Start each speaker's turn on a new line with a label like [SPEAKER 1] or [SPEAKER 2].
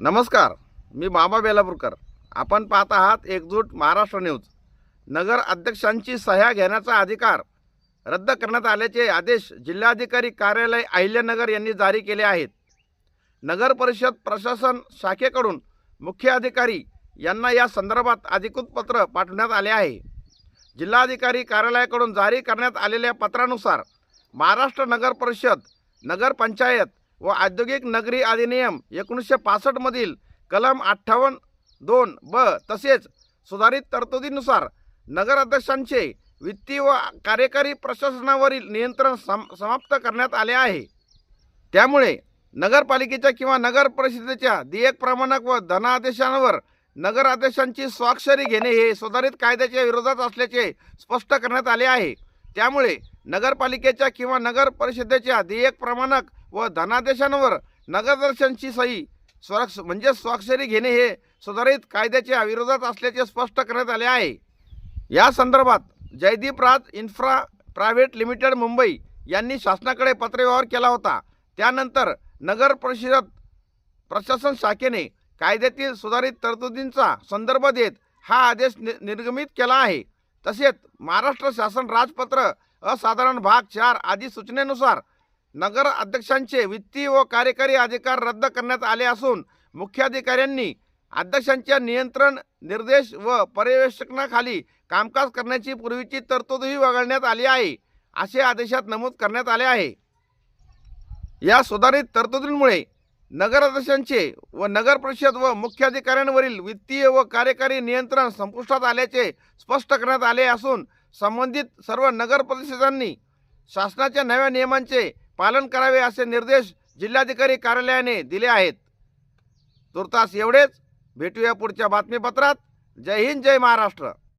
[SPEAKER 1] नमस्कार, मी बाबा बेलापूरकर. आपण पाहत आहात एकजूट महाराष्ट्र न्यूज. नगर अध्यक्षांची सह्या घेण्याचा अधिकार रद्द करण्यात आल्याचे आदेश जिल्हाधिकारी कार्यालय अहिल्यानगर यांनी जारी केले आहेत. नगर परिषद प्रशासन शाखेकडून मुख्य अधिकारी यांना या संदर्भात अधिकृत पत्र पाठवण्यात आले आहे. जिल्हाधिकारी कार्यालयाकडून जारी करण्यात आलेल्या पत्रानुसार महाराष्ट्र नगर परिषद, नगरपंचायत व औद्योगिक नगरी अधिनियम 1965 मधील कलम 58(2) ब तसेच सुधारित तरतुदीनुसार नगर अध्यक्षांचे वित्तीय व कार्यकारी प्रशासनावरील नियंत्रण समाप्त करण्यात आले आहे. त्यामुळे नगरपालिकेच्या किंवा नगर परिषदेच्या देयक प्रमाणक व धनादेशांवर नगर अध्यक्षांची स्वाक्षरी घेणे हे सुधारित कायद्याच्या विरोधात असल्याचे स्पष्ट करण्यात आले आहे. त्यामुळे नगरपालिकेच्या किंवा नगर परिषदेच्या देयक प्रमाणक व धनादेशांवर नगराध्यक्षांची सही स्वाक्षरी घेणे हे सुधारित कायद्याच्या विरोधात असल्याचे स्पष्ट करण्यात आले आहे. या संदर्भात जयदीप राज इन्फ्रा प्रायव्हेट लिमिटेड मुंबई यांनी शासनाकडे पत्रव्यवहार केला होता. त्यानंतर नगर परिषद प्रशासन शाखेने कायद्यातील सुधारित तरतुदींचा संदर्भ देत हा आदेश निर्गमित केला आहे. तसेच महाराष्ट्र शासन राजपत्र असाधारण भाग 4 आदी सूचनेनुसार नगर अध्यक्षांचे वित्तीय व कार्यकारी अधिकार रद्द करण्यात आले असून मुख्याधिकाऱ्यांनी अध्यक्षांच्या नियंत्रण, निर्देश व पर्यवेक्षणाखाली कामकाज करण्याची पूर्वीची तरतूदही वगळण्यात आली आहे, असे आदेशात नमूद करण्यात आले आहे. या सुधारित तरतुदींमुळे नगर अध्यक्षांचे व नगर परिषद व मुख्याधिकाऱ्यांवरील वित्तीय व कार्यकारी नियंत्रण संपुष्टात आल्याचे स्पष्ट करण्यात आले असून संबंधित सर्व नगर परिषदांनी शासनाच्या नव्या नियमांचे पालन करावे असे निर्देश जिल्हाधिकारी कार्यालयाने दिले आहेत. तुर्तास एवढेच. भेटूया पुढच्या बातमीपत्रात. जय हिंद, जय महाराष्ट्र.